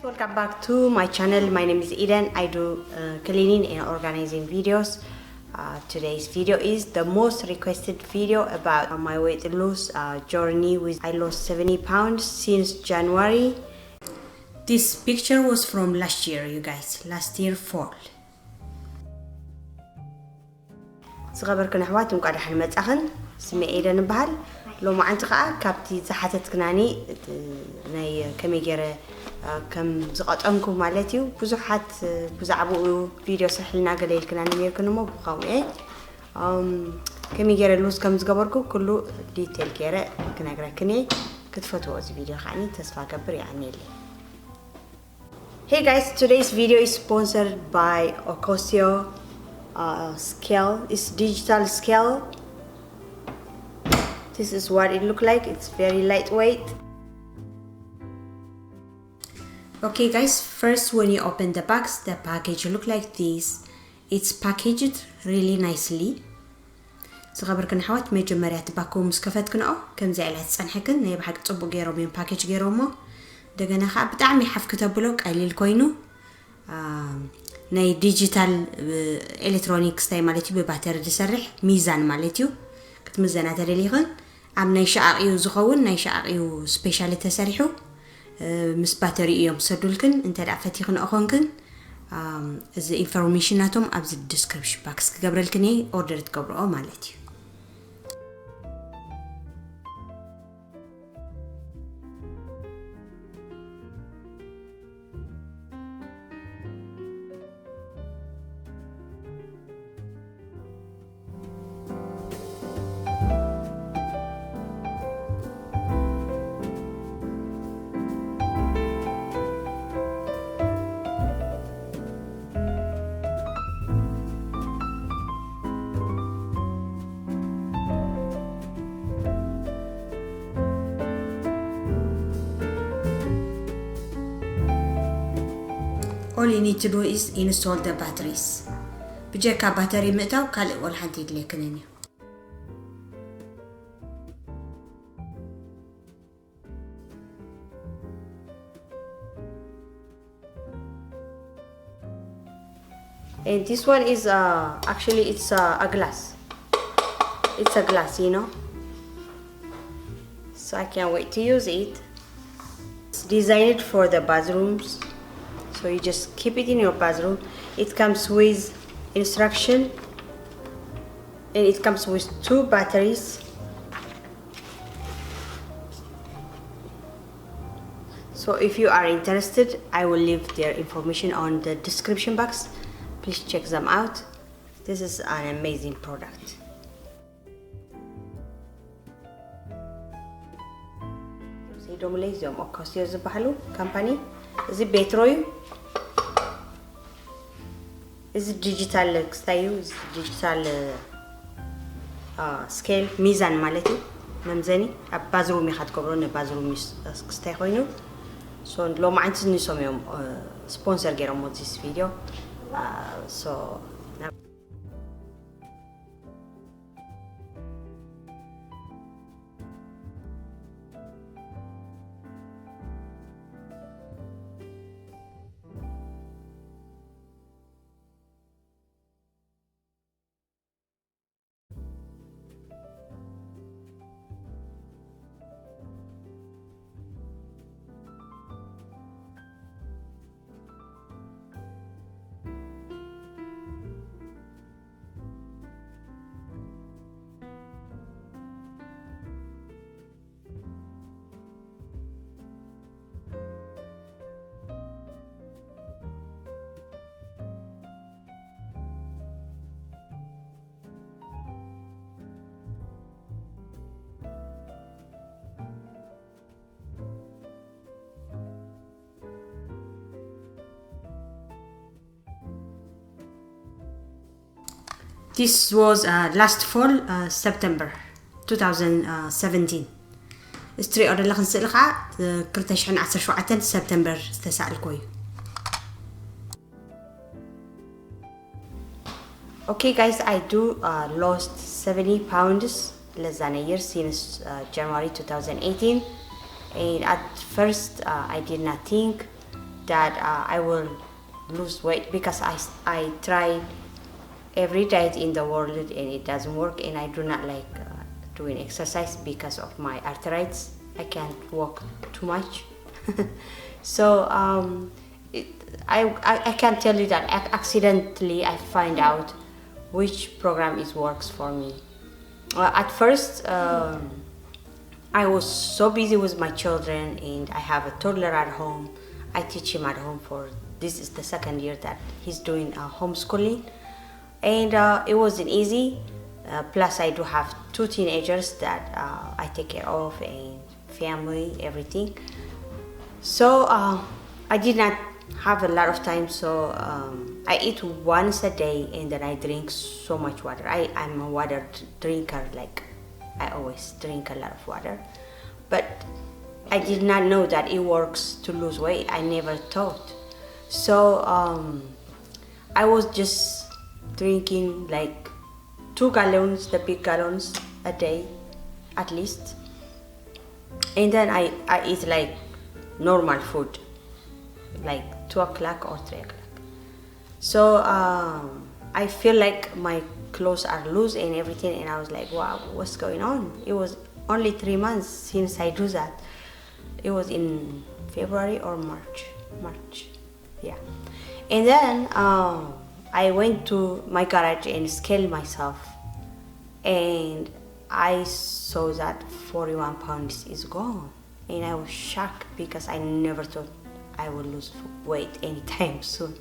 welcome back to my channel. My name is Eden. I do cleaning and organizing videos. Today's video is the most requested video about my weight loss journey. I lost 70 pounds since January. This picture was from last year, you guys. Last year fall. صغبركن أحواتهم قاعد حنمت أخن سمي إيدن بحال لو ما عندك كابتي زحتت كناني ناي كمي جرى كم زقط أنكم مالتيو بزحت بزعبوا فيديو سحلنا قليل كناني ميركنوا ما بقاوم إيه كمي جرى لوس كم زقبركم كله ديتيل جرى كنا جرى كني كتفتوا هذا فيديو خاني تسفى كبر يعني لي. Hey guys, today's video is sponsored by Okaysou. Scale is digital scale. This is what it look like. It's very lightweight. Okay guys, first when you open the box, the package look like this. It's packaged really nicely. صغبركن حوات مجمريا تباكو مسكفتكن كم زي على تصنحكن ني بحق تصبو غيرو بين باكيج غيرومو دغنا خا بطعمي حف كتبلو قليل كوينو ناي ديجيتال الكترونيكس تاي مالتي بباتري تسرح ميزان مالتيو كتمزنا تريليخن ام ناي شعريو زخون ناي شعريو سبيشال تسرحو مس باتري يوم سدولكن انت دعفتيخن اخونكن از انفورميشناتهم ابز الديسكريبشن باكس كغبرلكني اوردر تقبرو مالتيو. All you need to do is install the batteries. بجيكا باتري متاو كالي ولا حد يدليكنني. And this one is actually it's a glass. It's a glass, you know. So I can't wait to use it. It's designed for the bathrooms. So you just keep it in your bathroom. It comes with instruction and it comes with 2 batteries. So if you are interested, I will leave their information on the description box. Please check them out. This is an amazing product. See, don't lazy them. Okaysou زبحلو company. Is it Dietary? Is it digital style? Is digital scale? ميزان مالتي نمزني. أبازرومي خد كبرون أبازرومي استيقظينه. So لو ما عندي نسويهم sponsor جرامو this video. So. This was last fall, September 2017. استري أورد لخن سلقة كرتشحن 17 سبتمبر استسأل كوي. Okay guys, I do lost 70 pounds less than a year since January 2018. And at first I did not think that I will lose weight, because I tried every diet in the world and it doesn't work, and I do not like doing exercise because of my arthritis. I can't walk too much. So I can't tell you that accidentally I find out which program works for me. At first I was so busy with my children, and I have a toddler at home. I teach him at home for this is the second year that he's doing homeschooling, and it wasn't easy. Plus I do have 2 teenagers that I take care of, and family, everything. So I did not have a lot of time, so I eat once a day, and then I drink so much water. I'm a water drinker, like I always drink a lot of water, but I did not know that it works to lose weight. I never thought. So I was just drinking like 2 gallons, the big gallons, a day at least, and then I eat like normal food, like 2 o'clock or 3 o'clock. So I feel like my clothes are loose and everything, and I was like, wow, what's going on? It was only 3 months since I do that. It was in February or March, yeah. And then I went to my garage and scaled myself, and I saw that 41 pounds is gone, and I was shocked because I never thought I would lose weight anytime soon.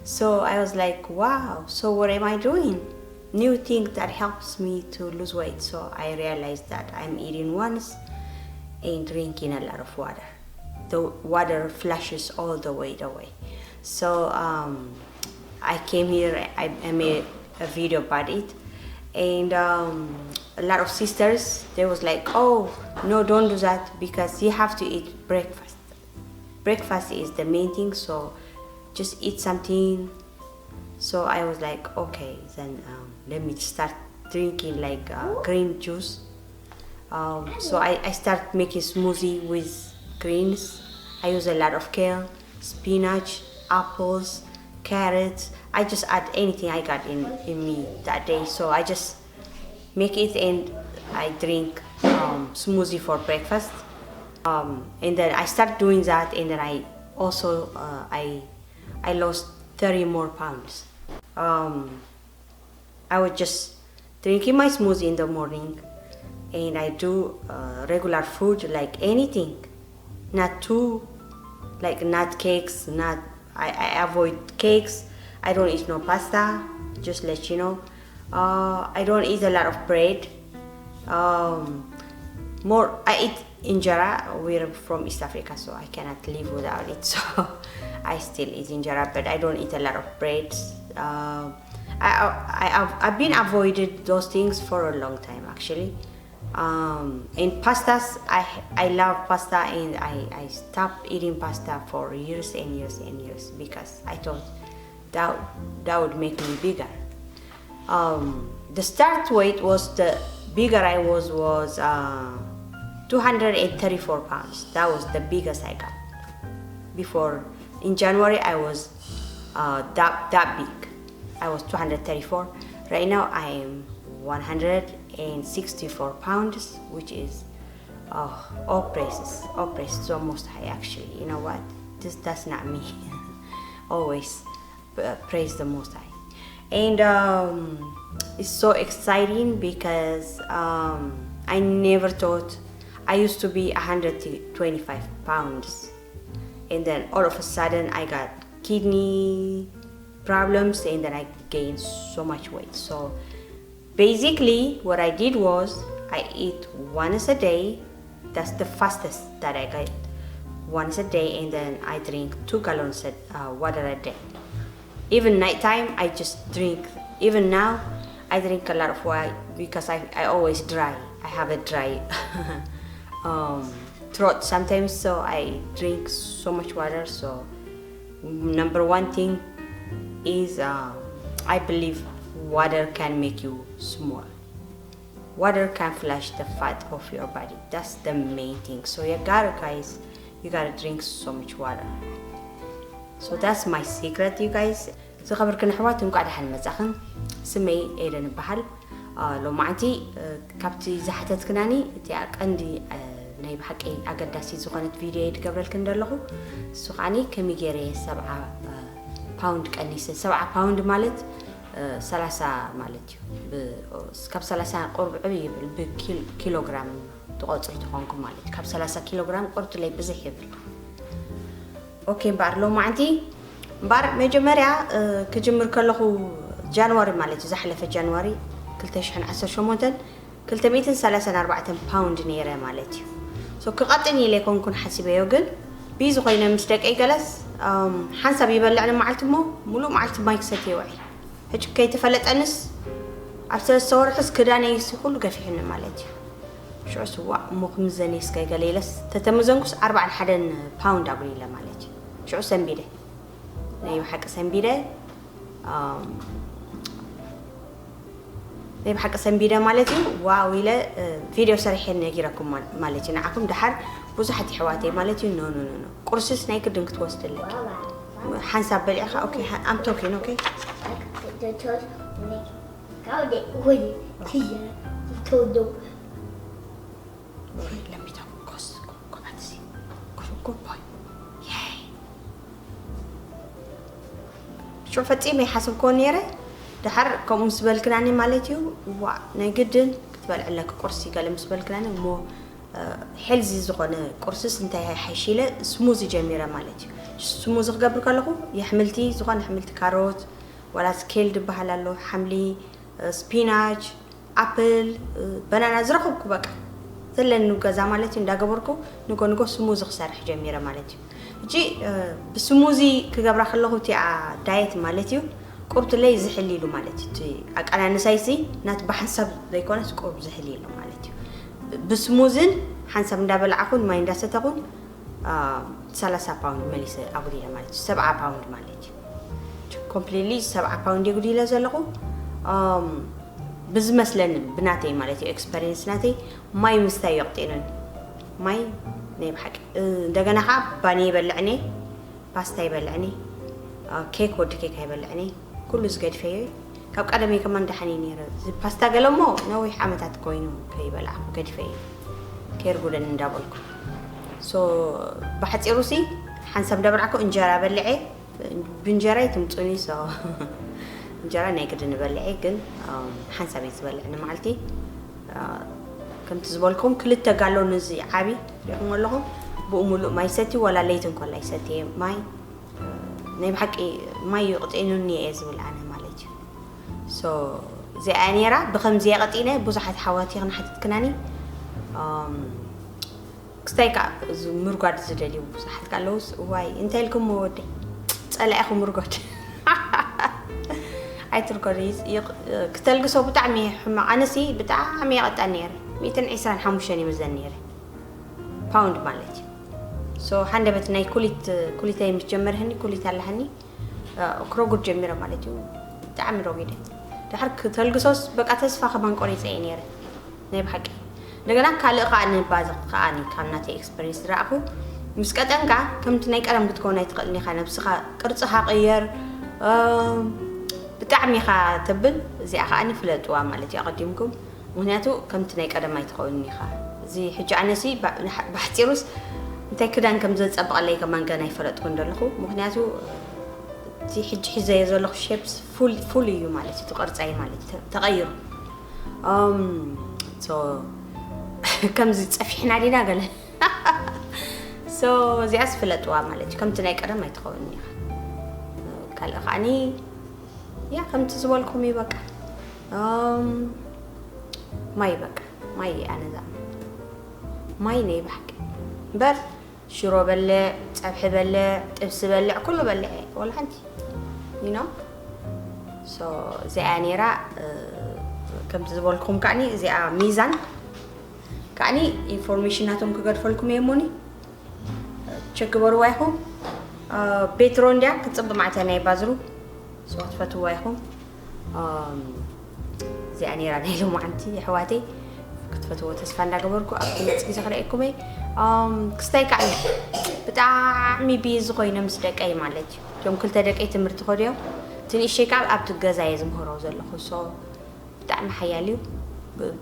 So I was like, wow, so what am I doing? New thing that helps me to lose weight. So I realized that I'm eating once and drinking a lot of water. The water flushes all the weight away. So I came here, I made a video about it, and a lot of sisters, they was like, oh no, don't do that, because you have to eat breakfast. Breakfast is the main thing, so just eat something. So I was like, okay, then let me start drinking like green juice. So I start making smoothie with greens. I use a lot of kale, spinach, apples, carrots. I just add anything I got in me that day. So I just make it, and I drink smoothie for breakfast. And then I start doing that, and then I also I lost 30 more pounds. I was just drinking my smoothie in the morning, and I do regular food like anything, not too like nut cakes. I avoid cakes. I don't eat no pasta. Just let you know. I don't eat a lot of bread. More I eat injera. We're from East Africa, so I cannot live without it. So I still eat injera, but I don't eat a lot of breads. I've been avoided those things for a long time actually. And pastas, I love pasta, and I stopped eating pasta for years and years and years because I thought that would make me bigger. The start weight was, the bigger I was 234 pounds. That was the biggest I got. Before, in January, I was that big. I was 234. Right now I am 164 pounds, which is all praises the most high actually. You know what? That's not me. Always praise the most high. And it's so exciting because I never thought. I used to be 125 pounds, and then all of a sudden I got kidney problems, and then I gained so much weight. So basically what I did was I eat once a day. That's the fastest that I got, once a day, and then I drink 2 gallons of water a day. Even nighttime I just drink. Even now I drink a lot of water because I always dry. I have a dry throat sometimes, so I drink so much water. So number one thing is I believe water can make you small. Water can flush the fat of your body. That's the main thing. So you gotta, guys, you gotta drink so much water. So that's my secret, you guys. So خبركن حواتن قاعدة حن مزاخن سمي إيرن بحال لو معتي كابتي زحتت كناني تياك عندي ناي بحكي أقداسي زغانة فيديو يتقبل كندلهو سوقاني كمي جيري 7 باوند كأنيسة 7 باوند مالت 3 مالتيو كاب 3 قرب عبي بكيلوغرام تقصر تخونكم مالت كاب 3 كيلوغرام قرت لي بزحيب اوكي بار لو معتي بار مجمريا كجمر كلهو جانوري مالتي زحلفه جانوري كلتشحن 10 شمونتن 234 باوند نيره مالتي سو كقطني ليكون كون حسبيو جن بيزو خينا مستك اي جلس حسب يبلعنا معلتمو مولو معلت مايك ستي وعي هيك كي تفلت انس عرفت الصور حس كداني يسكلو قفيحنا مالتي شو سوا مو خمزني سكاي قليلس تتمزنكس 4 حدن باوند ابريلا مالتي شو سنبيده نيو حق سنبيده نيب حق سنبيده مالتي واو الى فيديو سريحين نجيركم مالتي نعكم دحر بزحت حواتي مالتي نو نو نو قرص سنايك دنك توصل لك حنسب بالعخ اوكي ام توكين اوكي كاودي ولي تيجي تودو لمي تو كوس كوباتسي كوب باي ياي شو فتيمي حسب كونيره دحر كم مسبل كناني مالتيو وا نايقدن كتبلع لك قرصي قال مسبل كناني مو حلزي زغونه قرصس انتي هاي حيشيله سموزي جميره مالتيو سموزي قبل كلهو يحملتي زغون حملت كاروت ولا سكيلد بحالالو حملي سبيناج ابل بنانا زرخبكو بقى زلن غزا مالتي እንዳገበርኩ ንጎ ስሙዚ ክሰርሕ ጀሚረ ማለትዩ እጂ ብስሙዚ ክገብራ ከለኹ ቲኣ ዳየት ማለትዩ ቁርጥ ላይ ዝሕሊሉ ማለትዩ አቀናነሳይሲ ናት በሐሳብ ዘይኮነስ ቁርጥ ዝሕሊሉ ማለትዩ ብስሙዝን ሓንሳብ እንዳበልዓኹን ማይ እንዳሰተኹን 30 ፓውንድ መሊሰ አጉዲለ ማለትዩ 7 ፓውንድ ማለትዩ ኮምፕሊትሊ 7 ፓውንድ ይጉዲለ ዘለኹ بزمسلن بناتي مالتي اكسبيرينس ناتي ماي مستاي يقطينن ماي نيب حق دغنا حاب باني يبلعني باستا يبلعني كيك ود كيك يبلعني كله زقد فيه كاب قدمي كمان دحني نير باستا قالمو نوي حمتات كوينو كيبلع قد فيه كيرغولن اندابلكو سو بحصيروسي حنسب دبرعكو انجرا بلعي بنجراي تمطوني سو انجرا نيقد نبلعي كن حنسب يتبلعنا معلتي كم تزبلكم كلتا قالوا نزي عابي يقوم لهم بأمولو ما يستي ولا ليتن كل يستي ماي نيب حقي ما يقطعينوني يزبل انا مالتي سو زي انيرا بخمزي قطينه بزحت حواتي خن حتت كناني كستايكا مرغاد زدلي بزحت قالوس واي انت لكم ودي صلاخو مرغاد ايتركوريز كتلقسو بتعمي حما انسي بتعمي قطانير 225 مزنير باوند مالتي سو حندبت ناي كوليتاي متجمر هني كوليتا لهني كروغ جميره مالتي تعمي روغيده دحرك تلقسوس بقى تسفا خبان قريص عينير نيب حقي دغنا كالق قاني بازق قاني كامناتي اكسبيرينس راخو مسقطنكا كمت ناي قرم بتكون ناي تقلني خنبسخا قرصها قير بتعمي خا تبل زي اخاني فلطوا مالتي اقدمكم مهنياتو كمت ناي قدم يتقونني خا زي حج عنسي بحتيروس انت كدان كم زصبق لي كمان غنا يفرطكم دلخو مهنياتو زي حج حزه يزلخ شيبس فول يو مالتي تقرصاي مالتي تغير سو كم زي صفيحنا دينا قال سو زي اسفلطوا مالتي كمت ناي قدم يتقونني قال اخاني يا كم تزولكم يبقى ما يبقى ماي انا ذا ماي ني بحق بر شرو بلع صبح بلع طبس بلع كله بلع ولا انت you know so زي انيرا كم تزولكم كاني زي ميزان كاني انفورميشناتهم كغدفلكم يموني تشك بروايهم بيترون ديا كتصب معتنا يبازرو صوت فتوا ياهم زي اني راني لهم عندي حواتي كنت فتوا تسفاندا قبركو اكيد تسكي خريكم كستايك علي بتاعمي بيز خوينا مسدقاي مالتي جم كل تدقي تمرت خديو تني شيك أب تجزا يزم هراز الله خصو تعم حياليو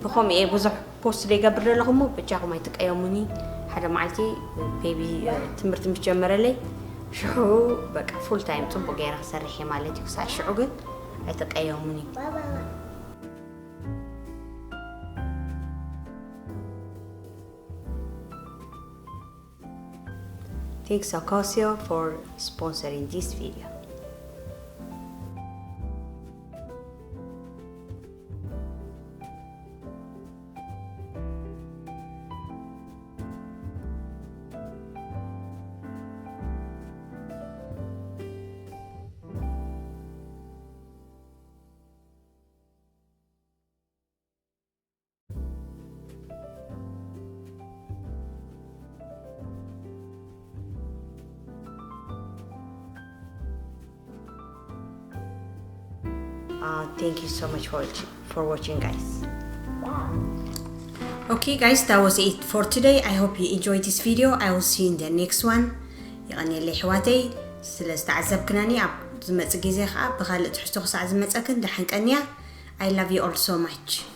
بخوم إيه بزح بوست لي قبل لهم مو بتجاهم ما يتقيموني هذا معلتي بيبي تمرت مجمرة لي شو بقى فول تايم تنبو غير سرحي مالتي وصار شعوقن يتقيموني Thanks Okaysou for sponsoring this video. Thank you so much for watching, guys. Wow. Okay, guys, that was it for today. I hope you enjoyed this video. I will see you in the next one. يعني اللي حواتي سلستعذبكناني زمت جيزي خا بخالق تحسوا خص عزمت أكن دحين كنيا. I love you all so much.